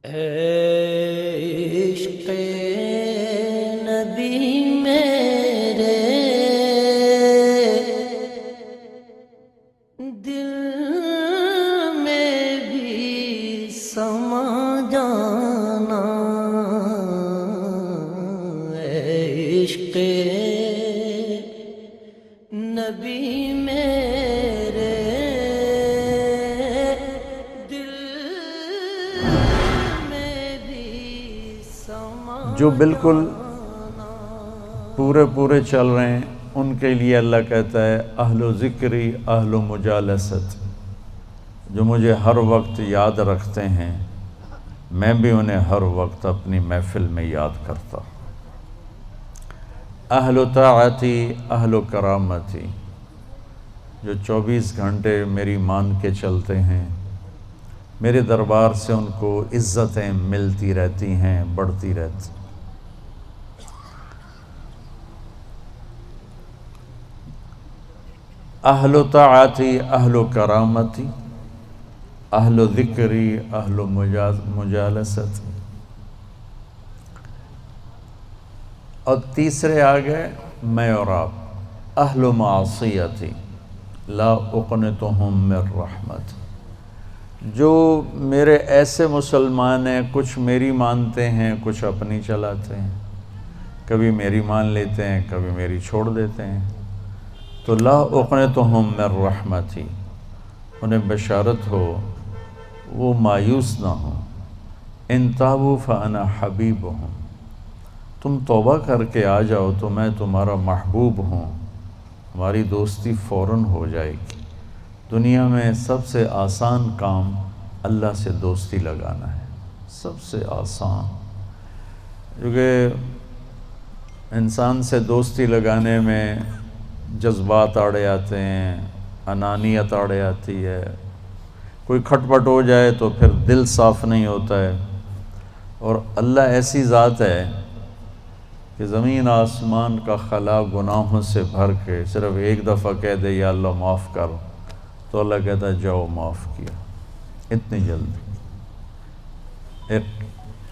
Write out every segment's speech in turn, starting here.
عشق نبی میرے دل میں بھی سما جانا، عشق نبی میرے دل میں بھی سما جو بالکل پورے چل رہے ہیں ان کے لیے اللہ کہتا ہے اہل و ذکری اہل و مجالست، جو مجھے ہر وقت یاد رکھتے ہیں میں بھی انہیں ہر وقت اپنی محفل میں یاد کرتا ہوں۔ اہل و طاعتی اہل و کرامتی، جو 24 گھنٹے میری مان کے چلتے ہیں، میرے دربار سے ان کو عزتیں ملتی رہتی ہیں، بڑھتی رہتی۔ اہل و طاعتی اہل و کرامتی اہل و ذکری اہل و مجالست، اور تیسرے آگئے میں اور آپ اہل و معصیتی لا اقنتہم من رحمت، جو میرے ایسے مسلمان ہیں کچھ میری مانتے ہیں کچھ اپنی چلاتے ہیں، کبھی میری مان لیتے ہیں کبھی میری چھوڑ دیتے ہیں، تو لا اقنتہم من رحمتی، انہیں بشارت ہو وہ مایوس نہ ہوں، ان تابوا فانا حبیبہم، تم توبہ کر کے آ جاؤ تو میں تمہارا محبوب ہوں، ہماری دوستی فوراً ہو جائے گی۔ دنیا میں سب سے آسان کام اللہ سے دوستی لگانا ہے، سب سے آسان، کیونکہ انسان سے دوستی لگانے میں جذبات آڑے آتے ہیں، انانیت آڑے آتی ہے، کوئی کھٹ پٹ ہو جائے تو پھر دل صاف نہیں ہوتا ہے، اور اللہ ایسی ذات ہے کہ زمین آسمان کا خلا گناہوں سے بھر کے صرف ایک دفعہ کہہ دے یا اللہ معاف کر، تو اللہ کہتا ہے جاؤ معاف کیا، اتنی جلدی۔ ایک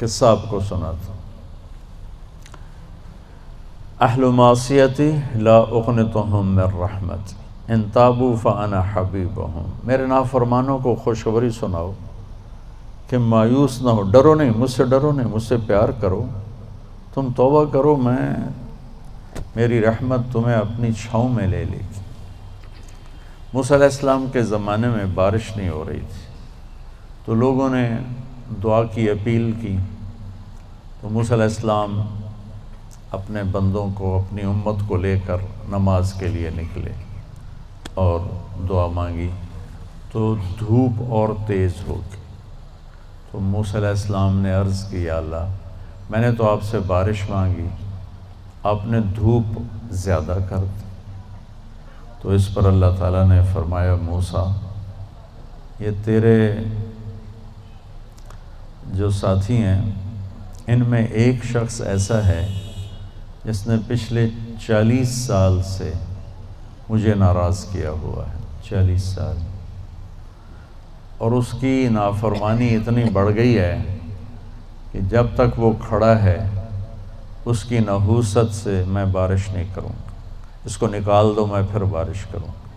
قصہ آپ کو سناتا ہوں۔ اہل معصیتی لا اقنتہم من رحمت ان تابوا فانا حبیبہم، میرے نافرمانوں کو خوشخبری سناؤ کہ مایوس نہ ہو، ڈرو نہیں، مجھ سے ڈرو نہیں، مجھ سے پیار کرو، تم توبہ کرو، میری رحمت تمہیں اپنی چھاؤں میں لے لے گی۔ موسیٰ علیہ السلام کے زمانے میں بارش نہیں ہو رہی تھی، تو لوگوں نے دعا کی اپیل کی، تو موسیٰ علیہ السلام اپنے بندوں کو اپنی امت کو لے کر نماز کے لیے نکلے اور دعا مانگی، تو دھوپ اور تیز ہو گئی۔ تو موسیٰ علیہ السلام نے عرض کی یا اللہ میں نے تو آپ سے بارش مانگی، آپ نے دھوپ زیادہ کر دی۔ تو اس پر اللہ تعالیٰ نے فرمایا موسیٰ یہ تیرے جو ساتھی ہیں ان میں ایک شخص ایسا ہے جس نے پچھلے 40 سال سے مجھے ناراض کیا ہوا ہے، 40 سال، اور اس کی نافرمانی اتنی بڑھ گئی ہے کہ جب تک وہ کھڑا ہے اس کی نحوست سے میں بارش نہیں کروں گا، اس کو نکال دو میں پھر بارش کروں گا۔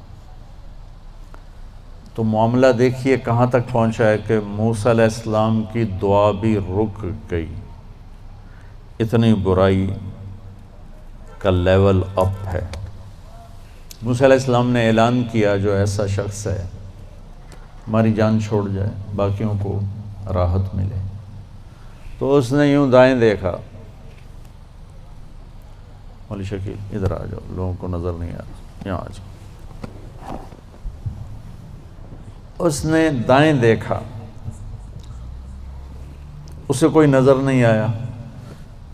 تو معاملہ دیکھیے کہاں تک پہنچا ہے کہ موسیٰ علیہ السلام کی دعا بھی رک گئی، اتنی برائی کا لیول اپ ہے۔ موسیٰ علیہ السلام نے اعلان کیا جو ایسا شخص ہے ہماری جان چھوڑ جائے باقیوں کو راحت ملے، تو اس نے یوں دائیں دیکھا، مولی شکیل ادھر آ جاؤ، لوگوں کو نظر نہیں آ رہا، یہاں آ جاؤ۔ اس نے دائیں دیکھا، اسے کوئی نظر نہیں آیا،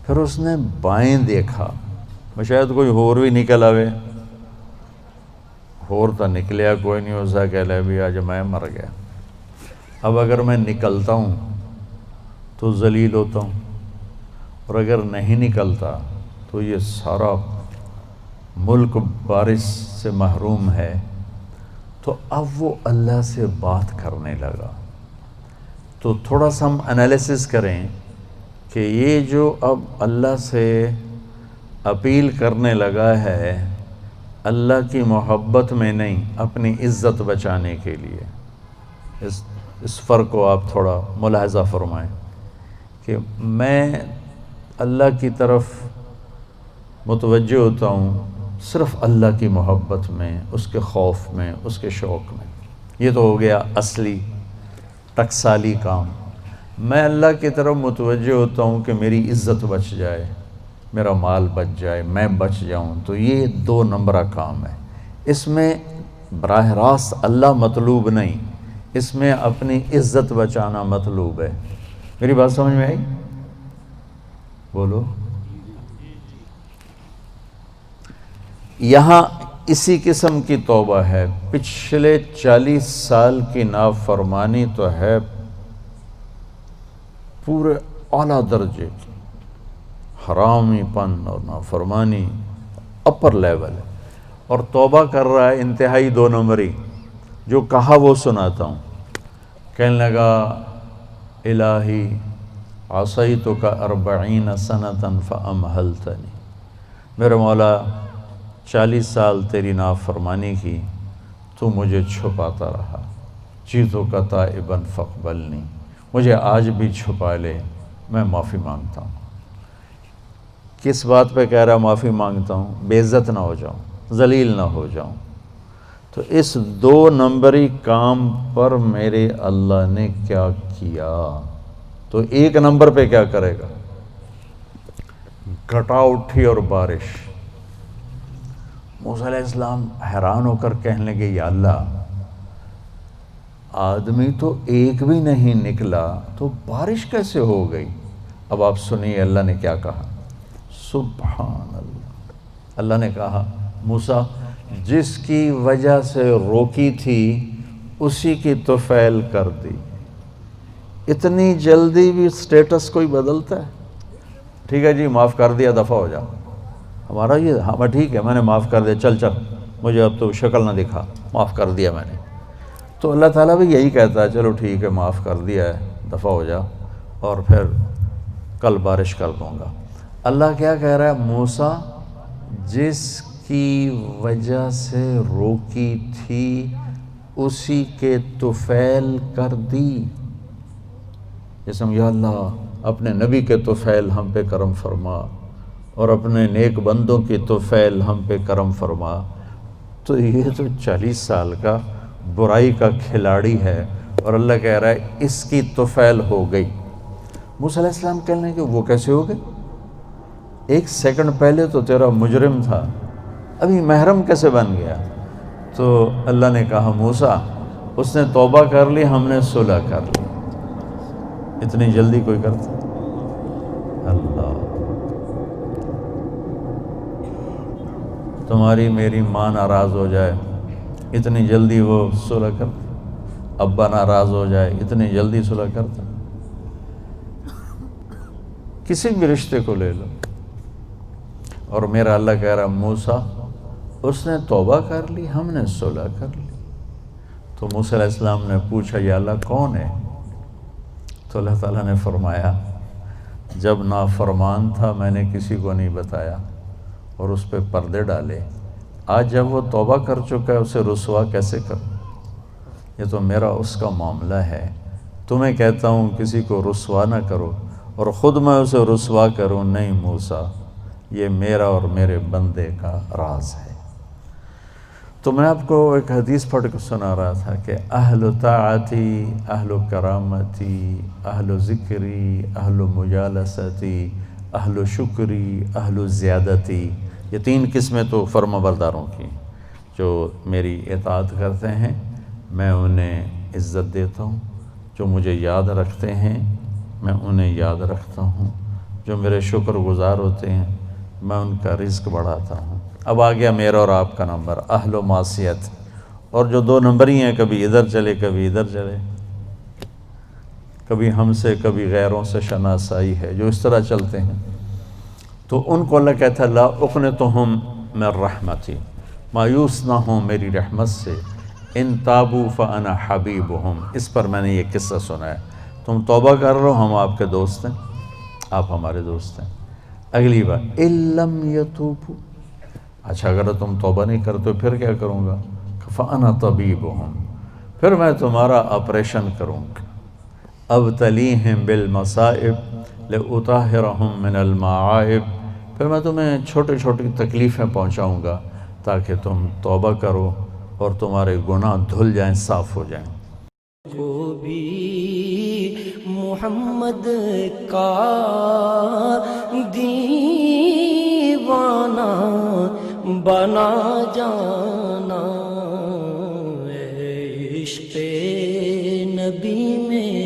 پھر اس نے بائیں دیکھا، شاید کوئی ہور بھی نکل آوے، ہور تو نکلیا کوئی نہیں، اسا کہہ لے بھی آج میں مر گیا، اب اگر میں نکلتا ہوں تو ذلیل ہوتا ہوں، اور اگر نہیں نکلتا تو یہ سارا ملک بارش سے محروم ہے۔ تو اب وہ اللہ سے بات کرنے لگا، تو تھوڑا سا ہم انالیسس کریں کہ یہ جو اب اللہ سے اپیل کرنے لگا ہے اللہ کی محبت میں نہیں، اپنی عزت بچانے کے لیے، اس فرق کو آپ تھوڑا ملاحظہ فرمائیں کہ میں اللہ کی طرف متوجہ ہوتا ہوں صرف اللہ کی محبت میں، اس کے خوف میں، اس کے شوق میں۔ یہ تو ہو گیا اصلی ٹکسالی کام۔ میں اللہ کی طرف متوجہ ہوتا ہوں کہ میری عزت بچ جائے، میرا مال بچ جائے، میں بچ جاؤں، تو یہ 2 نمبرہ کام ہے۔ اس میں براہ راست اللہ مطلوب نہیں، اس میں اپنی عزت بچانا مطلوب ہے۔ میری بات سمجھ میں آئی؟ بولو۔ یہاں اسی قسم کی توبہ ہے، پچھلے 40 سال کی نافرمانی تو ہے پورے اعلیٰ درجے کی، حرامی پن اور نافرمانی اپر لیول ہے، اور توبہ کر رہا ہے انتہائی 2 نمبری۔ جو کہا وہ سناتا ہوں۔ کہنے لگا الہی عصیتک 40 سنة فامہلتنی، میرے مولا 40 سال تیری نافرمانی کی، تو مجھے چھپاتا رہا، جئتک تائبا فاقبلنی، مجھے آج بھی چھپا لے، میں معافی مانگتا ہوں۔ کس بات پہ کہہ رہا معافی مانگتا ہوں؟ بے عزت نہ ہو جاؤں، ذلیل نہ ہو جاؤں۔ تو اس 2 نمبری کام پر میرے اللہ نے کیا کیا؟ تو 1 نمبر پہ کیا کرے گا؟ گھٹا اٹھی اور بارش۔ موسیٰ علیہ السلام حیران ہو کر کہنے لگے یا اللہ، آدمی تو ایک بھی نہیں نکلا تو بارش کیسے ہو گئی؟ اب آپ سنیے اللہ نے کیا کہا۔ سبحان اللہ، اللہ نے کہا موسیٰ جس کی وجہ سے روکی تھی اسی کی طفیل کر دی۔ اتنی جلدی بھی سٹیٹس کوئی بدلتا ہے؟ ٹھیک ہے جی معاف کر دیا، دفع ہو جا۔ ہمارا یہ ہاں ٹھیک ہے میں نے معاف کر دیا، چل مجھے اب تو شکل نہ دکھا، معاف کر دیا میں نے۔ تو اللہ تعالیٰ بھی یہی کہتا ہے چلو ٹھیک ہے معاف کر دیا ہے، دفع ہو جا، اور پھر کل بارش کر دوں گا۔ اللہ کیا کہہ رہا ہے؟ موسیٰ جس کی وجہ سے روکی تھی اسی کے طفیل کر دی۔ جیسے یا اللہ اپنے نبی کے طفیل ہم پہ کرم فرما، اور اپنے نیک بندوں کی طفیل ہم پہ کرم فرما۔ تو یہ تو 40 سال کا برائی کا کھلاڑی ہے، اور اللہ کہہ رہا ہے اس کی طفیل ہو گئی۔ موسیٰ علیہ السلام کہنے لگے وہ کیسے ہو گئی؟ 1 سیکنڈ پہلے تو تیرا مجرم تھا، ابھی محرم کیسے بن گیا؟ تو اللہ نے کہا موسیٰ اس نے توبہ کر لی، ہم نے صلح کر لی۔ اتنی جلدی کوئی کرتا؟ اللہ، تمہاری میری ماں ناراض ہو جائے اتنی جلدی وہ صلح کرتا؟ ابا ناراض ہو جائے اتنی جلدی صلح کرتا؟ کسی بھی رشتے کو لے لو، اور میرا اللہ کہہ رہا موسیٰ اس نے توبہ کر لی، ہم نے صلح کر لی۔ تو موسیٰ علیہ السلام نے پوچھا یا اللہ کون ہے؟ تو اللہ تعالیٰ نے فرمایا جب نافرمان تھا میں نے کسی کو نہیں بتایا اور اس پہ پردے ڈالے، آج جب وہ توبہ کر چکا ہے اسے رسوا کیسے کروں؟ یہ تو میرا اس کا معاملہ ہے، تمہیں کہتا ہوں کسی کو رسوا نہ کرو اور خود میں اسے رسوا کروں نہیں موسیٰ، یہ میرا اور میرے بندے کا راز ہے۔ تو میں آپ کو ایک حدیث پڑھ کے سنا رہا تھا کہ اہل طاعتی، اہل کرامتی، اہل ذکری، اہل مجالستی، اہل شکری، اہل زیادتی، یہ 3 قسمیں تو فرما برداروں کی جو میری اطاعت کرتے ہیں میں انہیں عزت دیتا ہوں، جو مجھے یاد رکھتے ہیں میں انہیں یاد رکھتا ہوں، جو میرے شکر گزار ہوتے ہیں میں ان کا رزق بڑھاتا ہوں۔ اب آ گیا میرا اور آپ کا نمبر، اہل و معصیت، اور جو 2 نمبر ہی ہیں، کبھی ادھر چلے کبھی ادھر چلے، کبھی ہم سے کبھی غیروں سے شناسائی ہے، جو اس طرح چلتے ہیں، تو ان کو اللہ کہتا ہے لا اقنطہم من رحمتی، مایوس نہ ہوں میری رحمت سے، ان تابوا فانا حبیبہم۔ اس پر میں نے یہ قصہ سنا ہے، تو تم توبہ کر لو، ہم آپ کے دوست ہیں، آپ ہمارے دوست ہیں۔ اگلی بات اِلَّمْ يَتُوبُوا، اچھا اگر تم توبہ نہیں کرتے پھر کیا کروں گا؟ فَأَنَا طَبِيبُهُمْ، پھر میں تمہارا آپریشن کروں گا۔ أَبْتَلِيهِمْ بِالْمَصَائِبِ لِأُطَهِّرَهُمْ مِنَ الْمَعَائِبِ، پھر میں تمہیں چھوٹی چھوٹی تکلیفیں پہنچاؤں گا تاکہ تم توبہ کرو اور تمہارے گناہ دھل جائیں، صاف ہو جائیں۔ کو بھی محمد کا دیوانہ بنا جانا، عشق نبی میں